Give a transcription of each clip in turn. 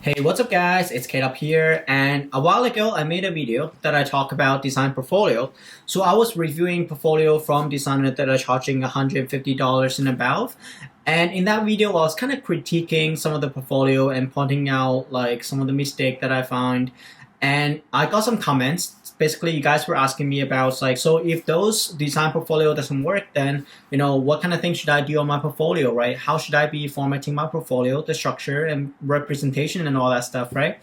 Hey, what's up guys? It's Kate up here, and a while ago I made a video that I talk about design portfolio. So I was reviewing portfolio from designers that are charging $150 and above. And in that video I was kind of critiquing some of the portfolio and pointing out like some of the mistake that I found. And I got some comments. Basically, you guys were asking me about like, so if those design portfolio doesn't work, then what kind of things should I do on my portfolio, right? How should I be formatting my portfolio, the structure and representation and all that stuff, right?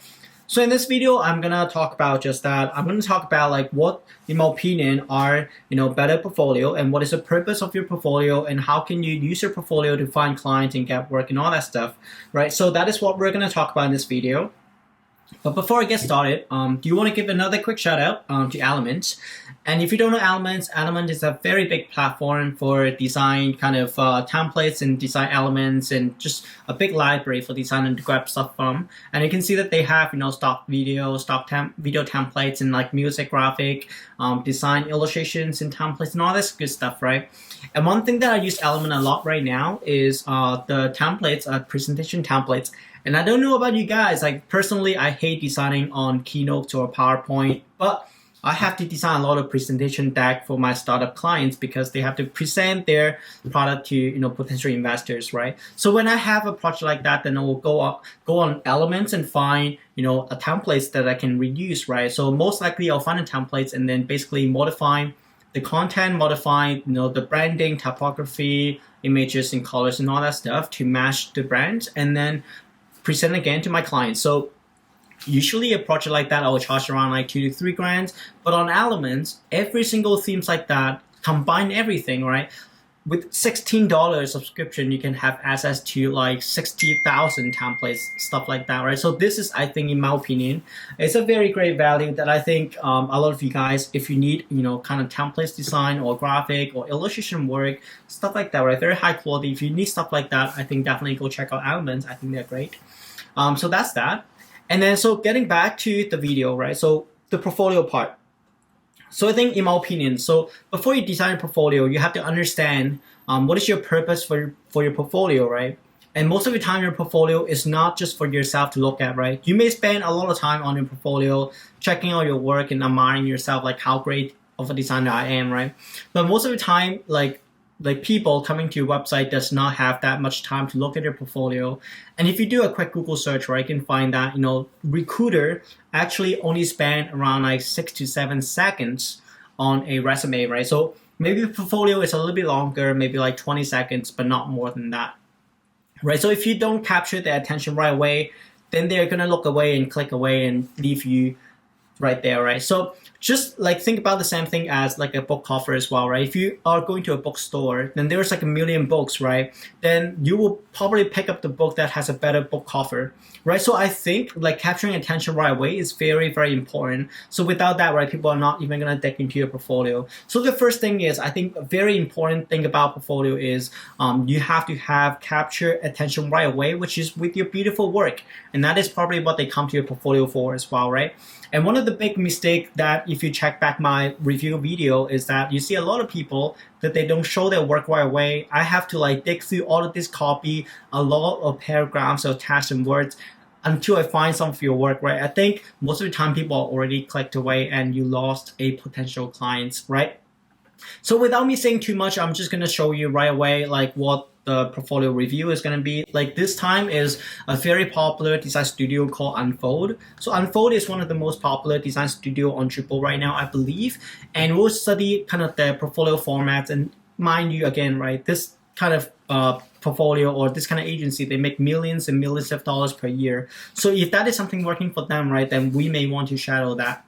So in this video, I'm gonna talk about just that. I'm gonna talk about like what, in my opinion, are better portfolio and what is the purpose of your portfolio and how can you use your portfolio to find clients and get work and all that stuff, right? So that is what we're gonna talk about in this video. But before I get started, do you want to give another quick shout out to Elements? And if you don't know Elements, Element is a very big platform for design kind of templates and design elements and just a big library for designers to grab stuff from. And you can see that they have stock video, video templates and like music, graphic, design illustrations and templates and all this good stuff, right? And one thing that I use Element a lot right now is the templates, presentation templates. And I don't know about you guys, like personally, I hate designing on Keynote or PowerPoint, but I have to design a lot of presentation deck for my startup clients because they have to present their product to potential investors, right? So when I have a project like that, then I will go on Elements and find a templates that I can reuse, right? So most likely I'll find the templates and then basically modify the content, modify the branding, typography, images and colors and all that stuff to match the brand, and then present again to my clients. So usually a project like that I will charge around like 2 to 3 grand, but on Elements, every single themes like that, combine everything, right? With $16 subscription, you can have access to like 60,000 templates, stuff like that, right? So this is, I think, in my opinion, it's a very great value that I think a lot of you guys, if you need, kind of templates design or graphic or illustration work, stuff like that, right? Very high quality. If you need stuff like that, I think definitely go check out Elements. I think they're great. So that's that. And then, so getting back to the video, right? So the portfolio part. So I think, in my opinion, so before you design a portfolio, you have to understand what is your purpose for your portfolio, right? And most of the time, your portfolio is not just for yourself to look at, right? You may spend a lot of time on your portfolio, checking out your work and admiring yourself, like how great of a designer I am, right? But most of the time, like people coming to your website does not have that much time to look at your portfolio. And if you do a quick Google search, right, you can find that, recruiter actually only spend around like 6 to 7 seconds on a resume, right? So maybe the portfolio is a little bit longer, maybe like 20 seconds, but not more than that, right? So if you don't capture their attention right away, then they're going to look away and click away and leave you right there, right? So just like think about the same thing as like a book cover as well, right? If you are going to a bookstore, then there's like a million books, right? Then you will probably pick up the book that has a better book cover, right? So I think like capturing attention right away is very, very important. So without that, right, people are not even gonna dig into your portfolio. So the first thing is, I think a very important thing about portfolio is you have to have capture attention right away, which is with your beautiful work. And that is probably what they come to your portfolio for as well, right? And one of the big mistakes that if you check back my review video is that you see a lot of people that they don't show their work right away. I have to like dig through all of this copy, a lot of paragraphs or text and words until I find some of your work, right? I think most of the time people are already clicked away and you lost a potential clients, right? So without me saying too much, I'm just going to show you right away like what the portfolio review is going to be. Like this time is a very popular design studio called Unfold. So Unfold is one of the most popular design studio on Dribbble right now, I believe. And we'll study kind of their portfolio formats. And mind you, again, right, this kind of portfolio or this kind of agency, they make millions and millions of dollars per year. So if that is something working for them, right, then we may want to shadow that.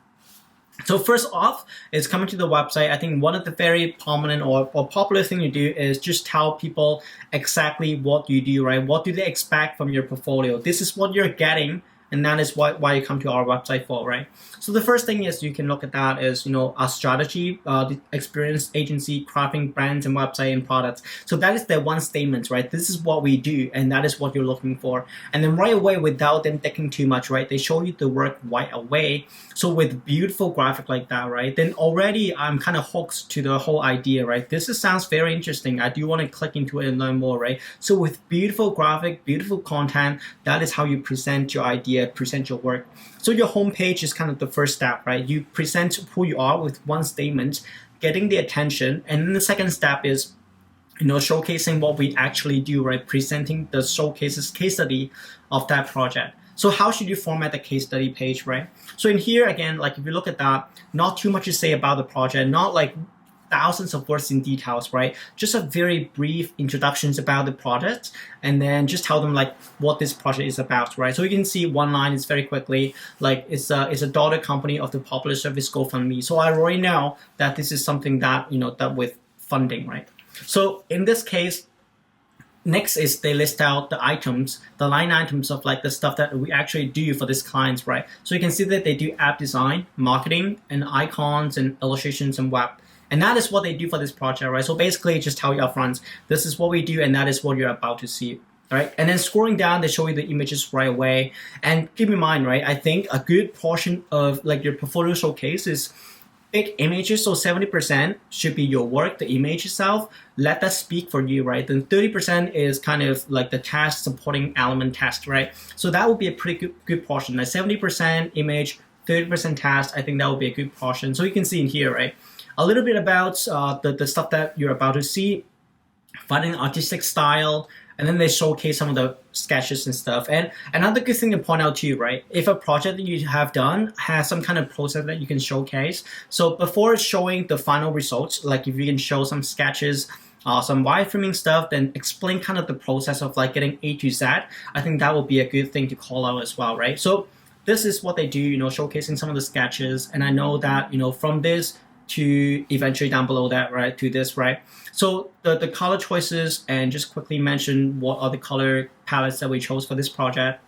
So first off is coming to the website. I think one of the very prominent or popular thing you do is just tell people exactly what you do, right? What do they expect from your portfolio? This is what you're getting, and that is why you come to our website for, right? So the first thing is you can look at that is, our strategy, the experience agency, crafting brands and website and products. So that is their one statement, right? This is what we do, and that is what you're looking for. And then right away, without them thinking too much, right? They show you the work right away. So with beautiful graphic like that, right? Then already I'm kind of hooked to the whole idea, right? Sounds very interesting. I do want to click into it and learn more, right? So with beautiful graphic, beautiful content, that is how you present your idea present your work. So your homepage is kind of the first step, right? You present who you are with one statement, getting the attention, and then the second step is showcasing what we actually do, right? Presenting the showcases case study of that project. So how should you format the case study page, right? So in here, again, like if you look at that, not too much to say about the project, not like thousands of words in details, right? Just a very brief introductions about the project, and then just tell them like what this project is about, right? So you can see one line is very quickly, like it's a daughter company of the popular service GoFundMe. So I already know that this is something that, that with funding, right? So in this case, next is they list out the items, the line items of like the stuff that we actually do for these clients, right? So you can see that they do app design, marketing, and icons and illustrations and web. And that is what they do for this project, right? So basically just tell you upfront, this is what we do and that is what you're about to see, right? And then scrolling down, they show you the images right away. And keep in mind, right, I think a good portion of like your portfolio showcase is big images, so 70% should be your work, the image itself. Let that speak for you, right? Then 30% is kind of like the task supporting element test, right? So that would be a pretty good portion. Like 70% image, 30% task. I think that would be a good portion. So you can see in here, right? A little bit about the stuff that you're about to see, finding artistic style, and then they showcase some of the sketches and stuff. And another good thing to point out too, right? If a project that you have done has some kind of process that you can showcase, so before showing the final results, like if you can show some sketches, some wireframing stuff, then explain kind of the process of like getting A to Z, I think that will be a good thing to call out as well, right? So this is what they do, showcasing some of the sketches. And I know that, from this to eventually down below that, right, to this, right? So the color choices, and just quickly mention what are the color palettes that we chose for this project.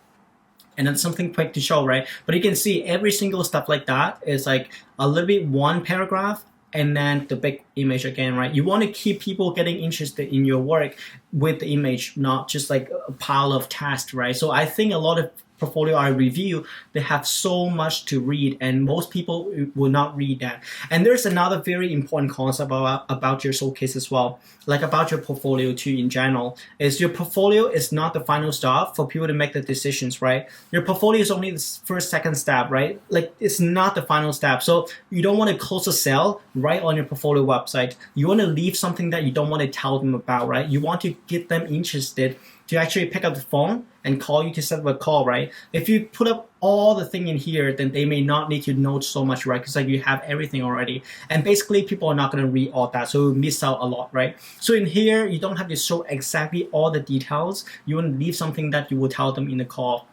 And then something quick to show, right? But you can see every single stuff like that is like a little bit one paragraph and then the big image again, right? You want to keep people getting interested in your work with the image, not just like a pile of text, right? So I think a lot of portfolio I review, they have so much to read, and most people will not read that. And there's another very important concept about your showcase as well, like about your portfolio too in general, is your portfolio is not the final stop for people to make the decisions, right? Your portfolio is only the first, second step, right? Like it's not the final step. So you don't want to close a sale right on your portfolio website. You want to leave something that you don't want to tell them about, right? You want to get them interested to actually pick up the phone and call you to set up a call, right? If you put up all the thing in here, then they may not need to know so much, right? Because like you have everything already. And basically people are not going to read all that, so you miss out a lot, right? So in here, you don't have to show exactly all the details. You want to leave something that you will tell them in the call.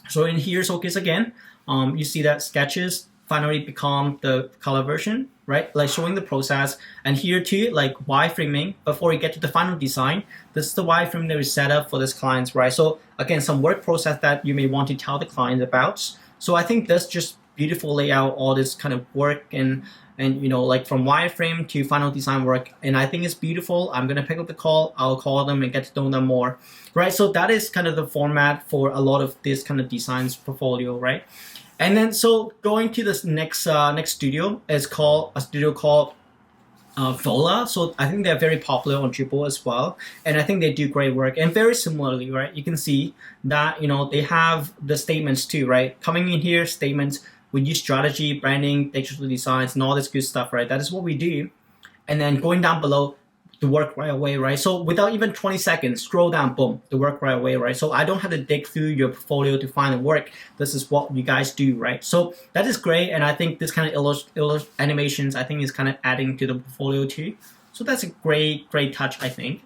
So in here, showcase again, you see that sketches finally become the color version, right? Like showing the process. And here too, like wireframing, before you get to the final design, this is the wireframe that we set up for this clients, right? So again, some work process that you may want to tell the client about. So I think this just beautiful layout, all this kind of work and like from wireframe to final design work. And I think it's beautiful. I'm going to pick up the call. I'll call them and get to know them more, right? So that is kind of the format for a lot of this kind of designs portfolio, right? And then, so going to this next studio is called a studio called Vola. So I think they're very popular on Dribbble as well, and I think they do great work. And very similarly, right? You can see that they have the statements too, right? Coming in here, statements. We use strategy, branding, digital designs, and all this good stuff, right? That is what we do. And then going down below, the work right away, right? So without even 20 seconds, scroll down, boom, the work right away, right? So I don't have to dig through your portfolio to find the work. This is what you guys do, right? So that is great, and I think this kind of animations, I think, is kind of adding to the portfolio too. So that's a great touch, I think.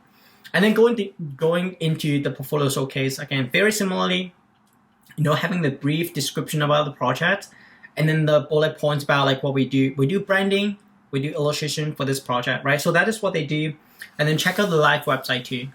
And then going into the portfolio showcase, again, very similarly, having the brief description about the project, and then the bullet points about like what we do. We do branding, we do illustration for this project, right? So that is what they do. And then check out the live website too.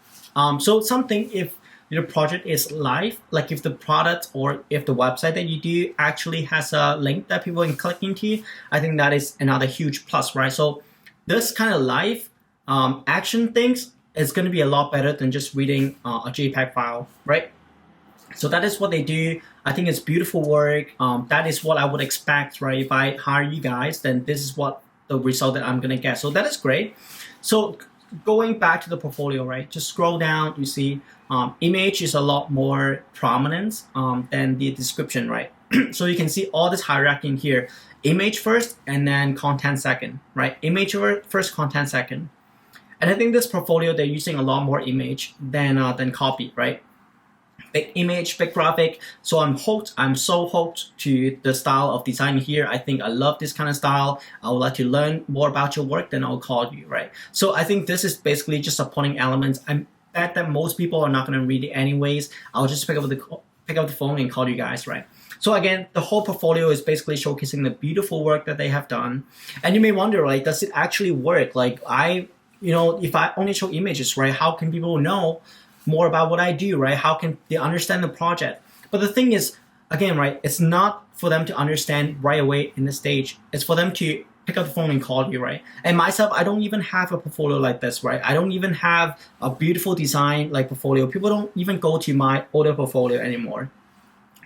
So something, if your project is live, like if the product or if the website that you do actually has a link that people can click into, I think that is another huge plus, right? So this kind of live action things is going to be a lot better than just reading a JPEG file, right? So that is what they do. I think it's beautiful work. That is what I would expect, right? If I hire you guys, then this is what the result that I'm gonna get. So that is great. So going back to the portfolio, right? Just scroll down, you see image is a lot more prominent than the description, right? So you can see all this hierarchy in here. Image first and then content second, right? Image first, content second. And I think this portfolio, they're using a lot more image than copy, right? Big image, big graphic. So I'm hooked. I'm so hooked to the style of design here. I think I love this kind of style. I would like to learn more about your work, then I'll call you, right? So I think this is basically just supporting elements. I bet that most people are not going to read it anyways. I'll just pick up the phone and call you guys, right? So again, the whole portfolio is basically showcasing the beautiful work that they have done. And you may wonder, like, does it actually work? Like if I only show images, right, how can people know more about what I do, right? How can they understand the project? But the thing is, again, right, it's not for them to understand right away in the stage. It's for them to pick up the phone and call you, right? And myself, I don't even have a portfolio like this, right? I don't even have a beautiful design like portfolio. People don't even go to my older portfolio anymore.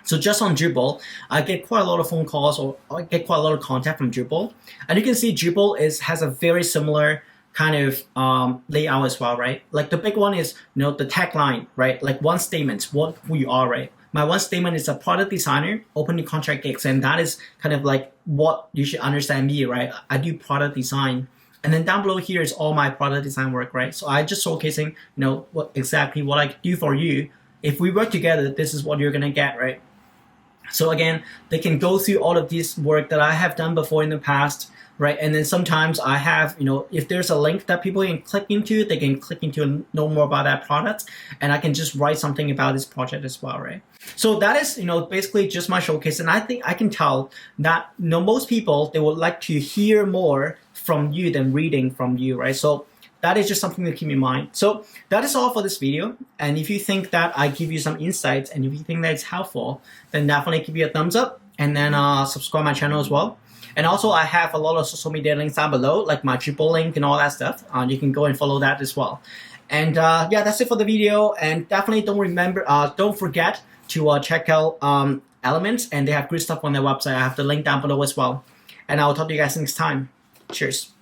So just on Dribbble, I get quite a lot of phone calls, or I get quite a lot of contact from Dribbble. And you can see Dribbble has a very similar kind of layout as well, right? Like the big one is, the tagline, right? Like one statement, who you are, right? My one statement is a product designer, open to contract gigs, and that is kind of like what you should understand me, right? I do product design. And then down below here is all my product design work, right? So I just showcasing, what I can do for you. If we work together, this is what you're gonna get, right? So again, they can go through all of this work that I have done before in the past, right? And then sometimes I have, if there's a link that people can click into, they can click into and know more about that product, and I can just write something about this project as well, right? So that is, basically just my showcase. And I think I can tell that, most people, they would like to hear more from you than reading from you, right? So that is just something to keep in mind. So that is all for this video. And if you think that I give you some insights, and if you think that it's helpful, then definitely give me a thumbs up, and then subscribe my channel as well. And also I have a lot of social media links down below, like my Dribbble link and all that stuff. You can go and follow that as well. And yeah, that's it for the video. And definitely don't forget to check out Elements, and they have great stuff on their website. I have the link down below as well. And I'll talk to you guys next time. Cheers.